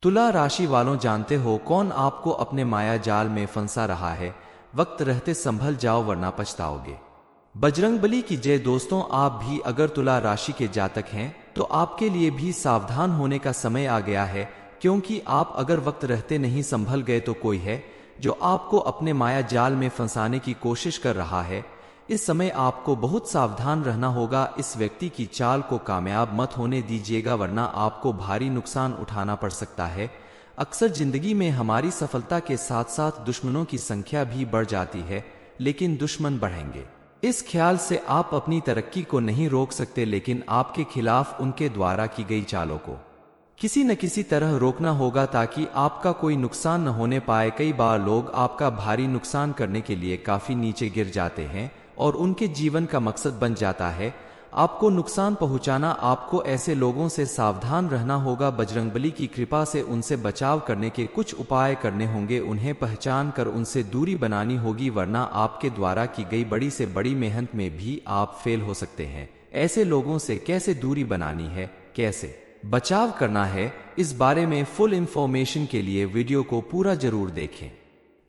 तुला राशि वालों, जानते हो कौन आपको अपने माया जाल में फंसा रहा है। वक्त रहते संभल जाओ वरना पछताओगे। बजरंगबली की जय। दोस्तों, आप भी अगर तुला राशि के जातक हैं तो आपके लिए भी सावधान होने का समय आ गया है, क्योंकि आप अगर वक्त रहते नहीं संभल गए तो कोई है जो आपको अपने माया जाल में फंसाने की कोशिश कर रहा है। इस समय आपको बहुत सावधान रहना होगा। इस व्यक्ति की चाल को कामयाब मत होने दीजिएगा वरना आपको भारी नुकसान उठाना पड़ सकता है। अक्सर जिंदगी में हमारी सफलता के साथ साथ दुश्मनों की संख्या भी बढ़ जाती है, लेकिन दुश्मन बढ़ेंगे इस ख्याल से आप अपनी तरक्की को नहीं रोक सकते, लेकिन आपके खिलाफ उनके द्वारा की गई चालों को किसी न किसी तरह रोकना होगा ताकि आपका कोई नुकसान न होने पाए। कई बार लोग आपका भारी नुकसान करने के लिए काफी नीचे गिर जाते हैं और उनके जीवन का मकसद बन जाता है आपको नुकसान पहुंचाना। आपको ऐसे लोगों से सावधान रहना होगा। बजरंगबली की कृपा से उनसे बचाव करने के कुछ उपाय करने होंगे। उन्हें पहचान कर उनसे दूरी बनानी होगी, वरना आपके द्वारा की गई बड़ी से बड़ी मेहनत में भी आप फेल हो सकते हैं। ऐसे लोगों से कैसे दूरी बनानी है, कैसे बचाव करना है, इस बारे में फुल इंफॉर्मेशन के लिए वीडियो को पूरा जरूर देखें।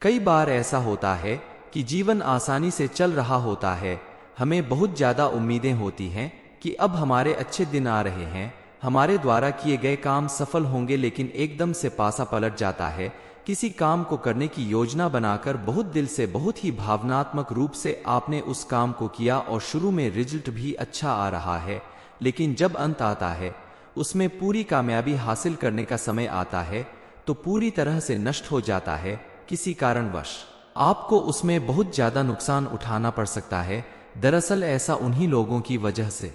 कई बार ऐसा होता है कि जीवन आसानी से चल रहा होता है, हमें बहुत ज्यादा उम्मीदें होती हैं कि अब हमारे अच्छे दिन आ रहे हैं, हमारे द्वारा किए गए काम सफल होंगे, लेकिन एकदम से पासा पलट जाता है। किसी काम को करने की योजना बनाकर बहुत दिल से, बहुत ही भावनात्मक रूप से आपने उस काम को किया और शुरू में रिजल्ट भी अच्छा आ रहा है, लेकिन जब अंत आता है, उसमें पूरी कामयाबी हासिल करने का समय आता है तो पूरी तरह से नष्ट हो जाता है। किसी कारणवश आपको उसमें बहुत ज्यादा नुकसान उठाना पड़ सकता है। दरअसल ऐसा उन्हीं लोगों की वजह से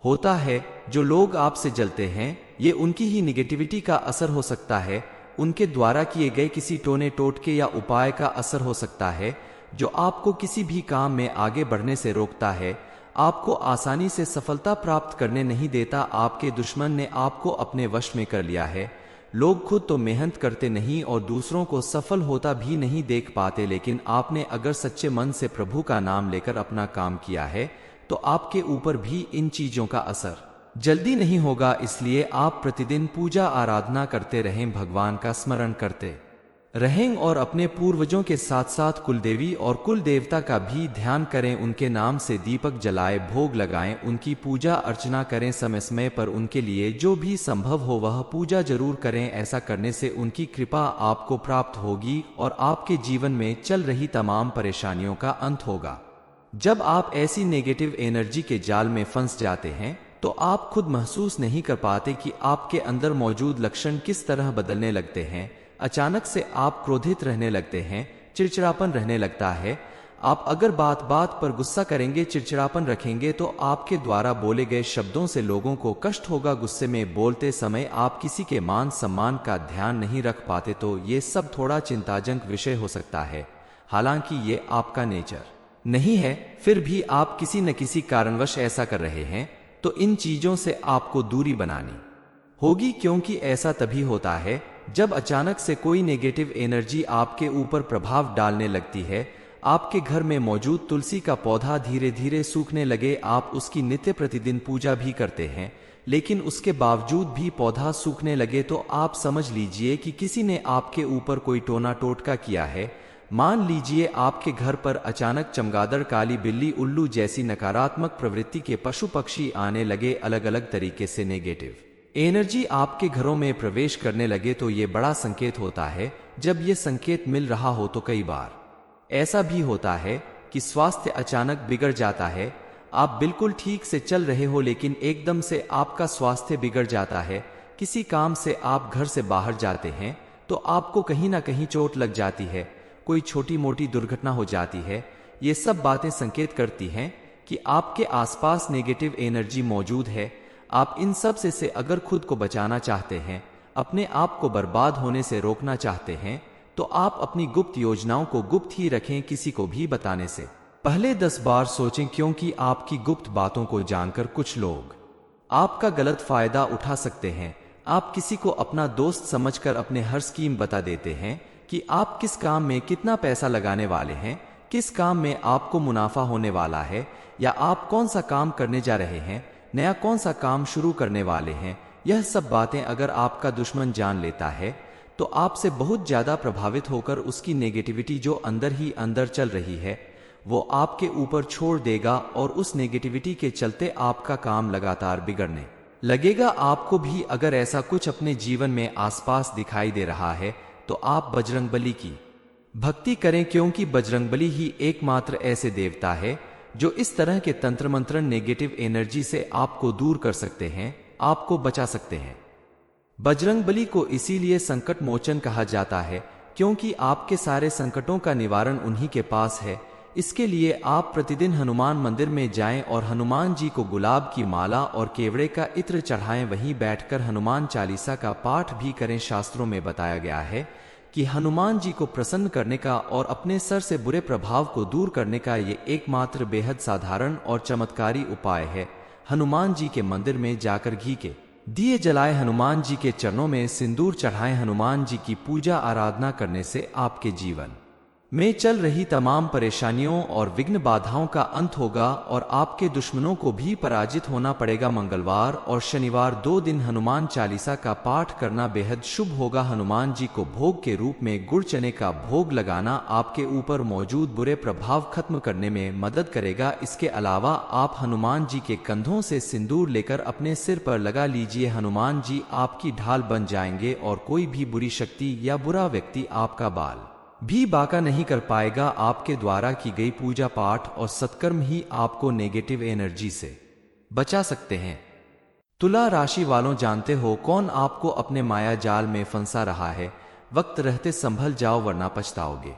होता है जो लोग आपसे जलते हैं। ये उनकी ही निगेटिविटी का असर हो सकता है, उनके द्वारा किए गए किसी टोने टोटके या उपाय का असर हो सकता है जो आपको किसी भी काम में आगे बढ़ने से रोकता है, आपको आसानी से सफलता प्राप्त करने नहीं देता। आपके दुश्मन ने आपको अपने वश में कर लिया है। लोग खुद तो मेहनत करते नहीं और दूसरों को सफल होता भी नहीं देख पाते, लेकिन आपने अगर सच्चे मन से प्रभु का नाम लेकर अपना काम किया है तो आपके ऊपर भी इन चीजों का असर जल्दी नहीं होगा। इसलिए आप प्रतिदिन पूजा आराधना करते रहें, भगवान का स्मरण करते रहें और अपने पूर्वजों के साथ साथ कुलदेवी और कुल देवता का भी ध्यान करें। उनके नाम से दीपक जलाए, भोग लगाएं, उनकी पूजा अर्चना करें। समय समय पर उनके लिए जो भी संभव हो वह पूजा जरूर करें। ऐसा करने से उनकी कृपा आपको प्राप्त होगी और आपके जीवन में चल रही तमाम परेशानियों का अंत होगा। जब आप ऐसी नेगेटिव एनर्जी के जाल में फंस जाते हैं तो आप खुद महसूस नहीं कर पाते कि आपके अंदर मौजूद लक्षण किस तरह बदलने लगते हैं। अचानक से आप क्रोधित रहने लगते हैं, चिड़चिड़ापन रहने लगता है। आप अगर बात बात पर गुस्सा करेंगे, चिड़चिड़ापन रखेंगे तो आपके द्वारा बोले गए शब्दों से लोगों को कष्ट होगा। गुस्से में बोलते समय आप किसी के मान सम्मान का ध्यान नहीं रख पाते तो ये सब थोड़ा चिंताजनक विषय हो सकता है। हालांकि ये आपका नेचर नहीं है, फिर भी आप किसी न किसी कारणवश ऐसा कर रहे हैं तो इन चीजों से आपको दूरी बनानी होगी, क्योंकि ऐसा तभी होता है जब अचानक से कोई नेगेटिव एनर्जी आपके ऊपर प्रभाव डालने लगती है। आपके घर में मौजूद तुलसी का पौधा धीरे धीरे सूखने लगे। आप उसकी नित्य प्रतिदिन पूजा भी करते हैं, लेकिन उसके बावजूद भी पौधा सूखने लगे तो आप समझ लीजिए कि किसी ने आपके ऊपर कोई टोना टोटका किया है। मान लीजिए आपके घर पर अचानक चमगादड़, काली बिल्ली, उल्लू जैसी नकारात्मक प्रवृत्ति के पशु पक्षी आने लगे। अलग अलग तरीके से नेगेटिव एनर्जी आपके घरों में प्रवेश करने लगे तो ये बड़ा संकेत होता है। जब ये संकेत मिल रहा हो तो कई बार ऐसा भी होता है कि स्वास्थ्य अचानक बिगड़ जाता है। आप बिल्कुल ठीक से चल रहे हो लेकिन एकदम से आपका स्वास्थ्य बिगड़ जाता है। किसी काम से आप घर से बाहर जाते हैं तो आपको कहीं ना कहीं चोट लग जाती है, कोई छोटी मोटी दुर्घटना हो जाती है। ये सब बातें संकेत करती हैं कि आपके आसपास नेगेटिव एनर्जी मौजूद है। आप इन सब से अगर खुद को बचाना चाहते हैं, अपने आप को बर्बाद होने से रोकना चाहते हैं, तो आप अपनी गुप्त योजनाओं को गुप्त ही रखें। किसी को भी बताने से पहले 10 बार सोचें, क्योंकि आपकी गुप्त बातों को जानकर कुछ लोग आपका गलत फायदा उठा सकते हैं। आप किसी को अपना दोस्त समझकर अपने हर स्कीम बता देते हैं कि आप किस काम में कितना पैसा लगाने वाले हैं, किस काम में आपको मुनाफा होने वाला है, या आप कौन सा काम करने जा रहे हैं, नया कौन सा काम शुरू करने वाले हैं। यह सब बातें अगर आपका दुश्मन जान लेता है तो आपसे बहुत ज्यादा प्रभावित होकर उसकी नेगेटिविटी जो अंदर ही अंदर चल रही है वो आपके ऊपर छोड़ देगा और उस नेगेटिविटी के चलते आपका काम लगातार बिगड़ने लगेगा। आपको भी अगर ऐसा कुछ अपने जीवन में आसपास दिखाई दे रहा है तो आप बजरंगबली की भक्ति करें, क्योंकि बजरंगबली ही एकमात्र ऐसे देवता है जो इस तरह के तंत्र मंत्र नेगेटिव एनर्जी से आपको दूर कर सकते हैं, आपको बचा सकते हैं। बजरंगबली को इसीलिए संकट मोचन कहा जाता है क्योंकि आपके सारे संकटों का निवारण उन्हीं के पास है। इसके लिए आप प्रतिदिन हनुमान मंदिर में जाएं और हनुमान जी को गुलाब की माला और केवड़े का इत्र चढ़ाएं, वहीं बैठकर हनुमान चालीसा का पाठ भी करें। शास्त्रों में बताया गया है कि हनुमान जी को प्रसन्न करने का और अपने सर से बुरे प्रभाव को दूर करने का ये एकमात्र बेहद साधारण और चमत्कारी उपाय है। हनुमान जी के मंदिर में जाकर घी के दिए जलाए, हनुमान जी के चरणों में सिंदूर चढ़ाएं। हनुमान जी की पूजा आराधना करने से आपके जीवन में चल रही तमाम परेशानियों और विघ्न बाधाओं का अंत होगा और आपके दुश्मनों को भी पराजित होना पड़ेगा। मंगलवार और शनिवार 2 दिन हनुमान चालीसा का पाठ करना बेहद शुभ होगा। हनुमान जी को भोग के रूप में गुड़ चने का भोग लगाना आपके ऊपर मौजूद बुरे प्रभाव खत्म करने में मदद करेगा। इसके अलावा आप हनुमान जी के कंधों से सिंदूर लेकर अपने सिर पर लगा लीजिए। हनुमान जी आपकी ढाल बन जाएंगे और कोई भी बुरी शक्ति या बुरा व्यक्ति आपका बाल भी बाका नहीं कर पाएगा। आपके द्वारा की गई पूजा पाठ और सत्कर्म ही आपको नेगेटिव एनर्जी से बचा सकते हैं। तुला राशि वालों, जानते हो कौन आपको अपने माया जाल में फंसा रहा है? वक्त रहते संभल जाओ वरना पछताओगे।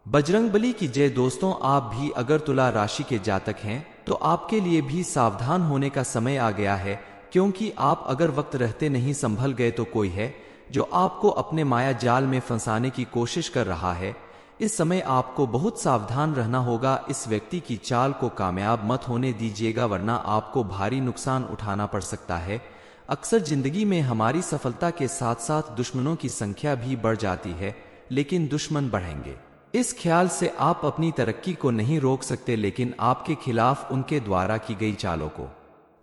बजरंगबली की जय। दोस्तों, आप भी अगर तुला राशि के जातक हैं तो आपके लिए भी सावधान होने का समय आ गया है, क्योंकि आप अगर वक्त रहते नहीं संभल गए तो कोई है जो आपको अपने माया जाल में फंसाने की कोशिश कर रहा है। इस समय आपको बहुत सावधान रहना होगा। इस व्यक्ति की चाल को कामयाब मत होने दीजिएगा वरना आपको भारी नुकसान उठाना पड़ सकता है। अक्सर जिंदगी में हमारी सफलता के साथ साथ दुश्मनों की संख्या भी बढ़ जाती है, लेकिन दुश्मन बढ़ेंगे इस ख्याल से आप अपनी तरक्की को नहीं रोक सकते, लेकिन आपके खिलाफ उनके द्वारा की गई चालों को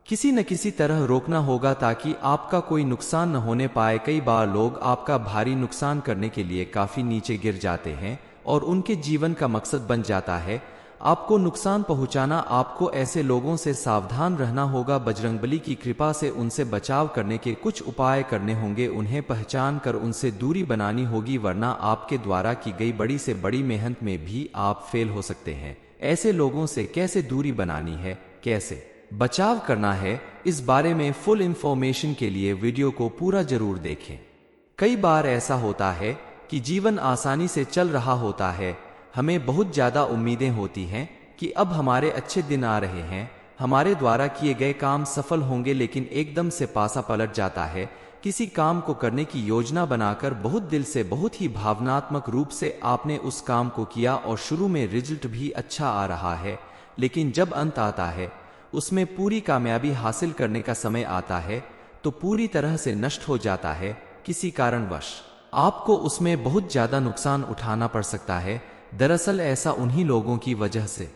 किसी न किसी तरह रोकना होगा ताकि आपका कोई नुकसान न होने पाए। कई बार लोग आपका भारी नुकसान करने के लिए काफी नीचे गिर जाते हैं और उनके जीवन का मकसद बन जाता है आपको नुकसान पहुंचाना। आपको ऐसे लोगों से सावधान रहना होगा। बजरंगबली की कृपा से उनसे बचाव करने के कुछ उपाय करने होंगे। उन्हें पहचान कर उनसे दूरी बनानी होगी, वरना आपके द्वारा की गई बड़ी से बड़ी मेहनत में भी आप फेल हो सकते हैं। ऐसे लोगों से कैसे दूरी बनानी है, कैसे बचाव करना है, इस बारे में फुल इंफॉर्मेशन के लिए वीडियो को पूरा जरूर देखें। कई बार ऐसा होता है कि जीवन आसानी से चल रहा होता है, हमें बहुत ज्यादा उम्मीदें होती हैं कि अब हमारे अच्छे दिन आ रहे हैं, हमारे द्वारा किए गए काम सफल होंगे, लेकिन एकदम से पासा पलट जाता है। किसी काम को करने की योजना बनाकर बहुत दिल से, बहुत ही भावनात्मक रूप से आपने उस काम को किया और शुरू में रिजल्ट भी अच्छा आ रहा है, लेकिन जब अंत आता है, उसमें पूरी कामयाबी हासिल करने का समय आता है तो पूरी तरह से नष्ट हो जाता है। किसी कारणवश आपको उसमें बहुत ज्यादा नुकसान उठाना पड़ सकता है। दरअसल ऐसा उन्हीं लोगों की वजह से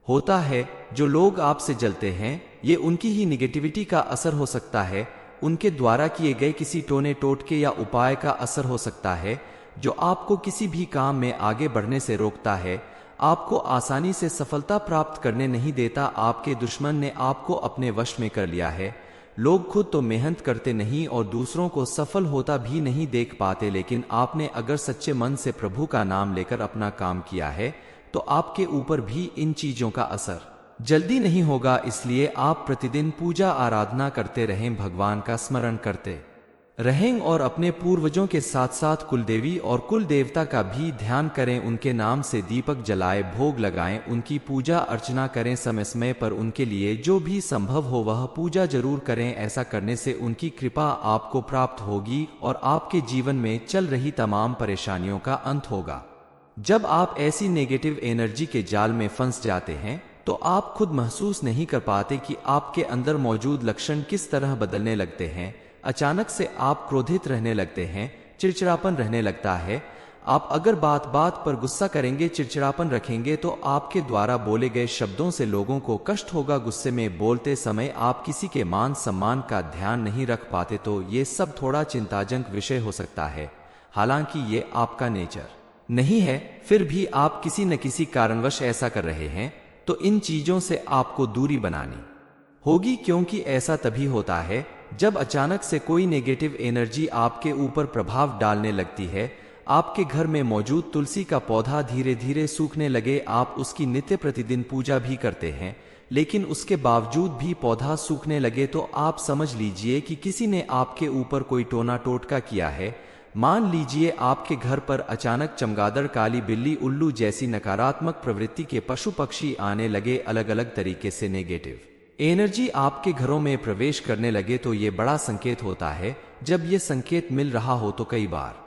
होता है जो लोग आपसे जलते हैं। ये उनकी ही निगेटिविटी का असर हो सकता है, उनके द्वारा किए गए किसी टोने टोटके या उपाय का असर हो सकता है जो आपको किसी भी काम में आगे बढ़ने से रोकता है, आपको आसानी से सफलता प्राप्त करने नहीं देता। आपके दुश्मन ने आपको अपने वश में कर लिया है। लोग खुद तो मेहनत करते नहीं और दूसरों को सफल होता भी नहीं देख पाते, लेकिन आपने अगर सच्चे मन से प्रभु का नाम लेकर अपना काम किया है तो आपके ऊपर भी इन चीजों का असर जल्दी नहीं होगा। इसलिए आप प्रतिदिन पूजा आराधना करते रहें, भगवान का स्मरण करते रहें और अपने पूर्वजों के साथ साथ कुलदेवी और कुल देवता का भी ध्यान करें। उनके नाम से दीपक जलाए, भोग लगाएं, उनकी पूजा अर्चना करें। समय समय पर उनके लिए जो भी संभव हो वह पूजा जरूर करें। ऐसा करने से उनकी कृपा आपको प्राप्त होगी और आपके जीवन में चल रही तमाम परेशानियों का अंत होगा। जब आप ऐसी नेगेटिव एनर्जी के जाल में फंस जाते हैं तो आप खुद महसूस नहीं कर पाते कि आपके अंदर मौजूद लक्षण किस तरह बदलने लगते हैं। अचानक से आप क्रोधित रहने लगते हैं, चिड़चिड़ापन रहने लगता है, आप अगर बात बात पर गुस्सा करेंगे, चिड़चिड़ापन रखेंगे तो आपके द्वारा बोले गए शब्दों से लोगों को कष्ट होगा। गुस्से में बोलते समय आप किसी के मान सम्मान का ध्यान नहीं रख पाते तो ये सब थोड़ा चिंताजनक विषय हो सकता है। हालांकि ये आपका नेचर नहीं है, फिर भी आप किसी न किसी कारणवश ऐसा कर रहे हैं तो इन चीजों से आपको दूरी बनानी होगी, क्योंकि ऐसा तभी होता है जब अचानक से कोई नेगेटिव एनर्जी आपके ऊपर प्रभाव डालने लगती है। आपके घर में मौजूद तुलसी का पौधा धीरे धीरे सूखने लगे, आप उसकी नित्य प्रतिदिन पूजा भी करते हैं, लेकिन उसके बावजूद भी पौधा सूखने लगे तो आप समझ लीजिए कि किसी ने आपके ऊपर कोई टोना टोटका किया है। मान लीजिए आपके घर पर अचानक चमगादड़, काली बिल्ली, उल्लू जैसी नकारात्मक प्रवृत्ति के पशु पक्षी आने लगे, अलग अलग तरीके से नेगेटिव एनर्जी आपके घरों में प्रवेश करने लगे तो ये बड़ा संकेत होता है। जब ये संकेत मिल रहा हो तो कई बार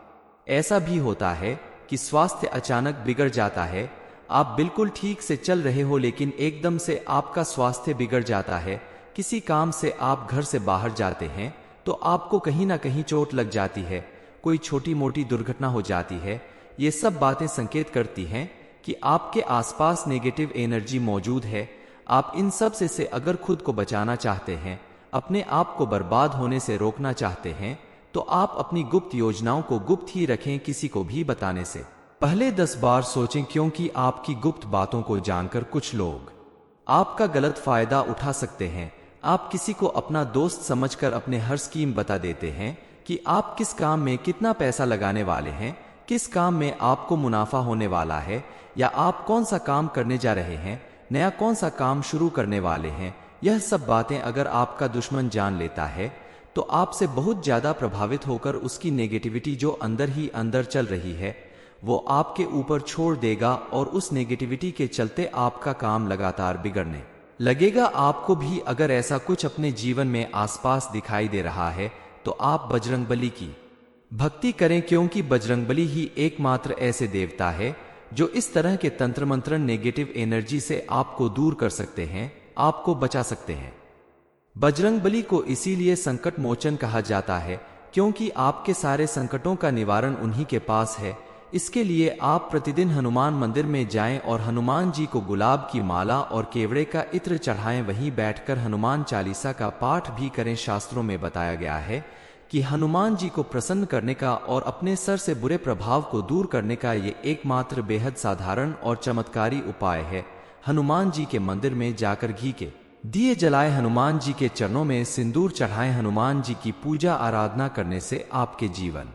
ऐसा भी होता है कि स्वास्थ्य अचानक बिगड़ जाता है। आप बिल्कुल ठीक से चल रहे हो लेकिन एकदम से आपका स्वास्थ्य बिगड़ जाता है। किसी काम से आप घर से बाहर जाते हैं तो आपको कहीं ना कहीं चोट लग जाती है, कोई छोटी मोटी दुर्घटना हो जाती है। ये सब बातें संकेत करती हैं कि आपके आसपास नेगेटिव एनर्जी मौजूद है। आप इन सब से अगर खुद को बचाना चाहते हैं, अपने आप को बर्बाद होने से रोकना चाहते हैं, तो आप अपनी गुप्त योजनाओं को गुप्त ही रखें। किसी को भी बताने से पहले 10 बार सोचें, क्योंकि आपकी गुप्त बातों को जानकर कुछ लोग आपका गलत फायदा उठा सकते हैं। आप किसी को अपना दोस्त समझकर अपने हर स्कीम बता देते हैं कि आप किस काम में कितना पैसा लगाने वाले हैं, किस काम में आपको मुनाफा होने वाला है, या आप कौन सा काम करने जा रहे हैं, नया कौन सा काम शुरू करने वाले हैं। यह सब बातें अगर आपका दुश्मन जान लेता है तो आपसे बहुत ज्यादा प्रभावित होकर उसकी नेगेटिविटी जो अंदर ही अंदर चल रही है वो आपके ऊपर छोड़ देगा, और उस नेगेटिविटी के चलते आपका काम लगातार बिगड़ने लगेगा। आपको भी अगर ऐसा कुछ अपने जीवन में आसपास दिखाई दे रहा है तो आप बजरंगबली की भक्ति करें, क्योंकि बजरंगबली ही एकमात्र ऐसे देवता है जो इस तरह के तंत्र मंत्र नेगेटिव एनर्जी से आपको दूर कर सकते हैं, आपको बचा सकते हैं। बजरंगबली को इसीलिए संकट मोचन कहा जाता है, क्योंकि आपके सारे संकटों का निवारण उन्हीं के पास है। इसके लिए आप प्रतिदिन हनुमान मंदिर में जाएं और हनुमान जी को गुलाब की माला और केवड़े का इत्र चढ़ाएं, वहीं बैठकर हनुमान चालीसा का पाठ भी करें। शास्त्रों में बताया गया है कि हनुमान जी को प्रसन्न करने का और अपने सर से बुरे प्रभाव को दूर करने का ये एकमात्र बेहद साधारण और चमत्कारी उपाय है। हनुमान जी के मंदिर में जाकर घी के दिए जलाए, हनुमान जी के चरणों में सिंदूर चढ़ाएं। हनुमान जी की पूजा आराधना करने से आपके जीवन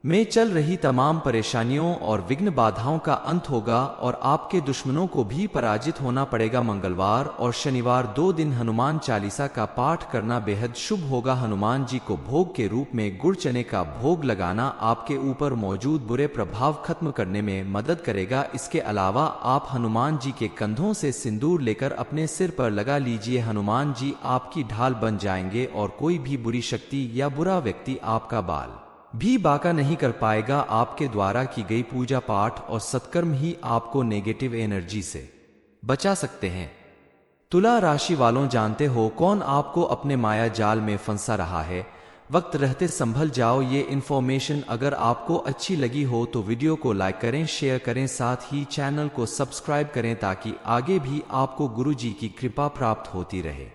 में चल रही तमाम परेशानियों और विघ्न बाधाओं का अंत होगा और आपके दुश्मनों को भी पराजित होना पड़ेगा। मंगलवार और शनिवार 2 दिन हनुमान चालीसा का पाठ करना बेहद शुभ होगा। हनुमान जी को भोग के रूप में गुड़ चने का भोग लगाना आपके ऊपर मौजूद बुरे प्रभाव खत्म करने में मदद करेगा। इसके अलावा आप हनुमान जी के कंधों से सिंदूर लेकर अपने सिर पर लगा लीजिए। हनुमान जी आपकी ढाल बन जाएंगे और कोई भी बुरी शक्ति या बुरा व्यक्ति आपका बाल भी बाका नहीं कर पाएगा। आपके द्वारा की गई पूजा पाठ और सत्कर्म ही आपको नेगेटिव एनर्जी से बचा सकते हैं। तुला राशि वालों, जानते हो कौन आपको अपने माया जाल में फंसा रहा है? वक्त रहते संभल जाओ। ये इन्फॉर्मेशन अगर आपको अच्छी लगी हो तो वीडियो को लाइक करें, शेयर करें, साथ ही चैनल को सब्सक्राइब करें ताकि आगे भी आपको गुरु जी की कृपा प्राप्त होती रहे।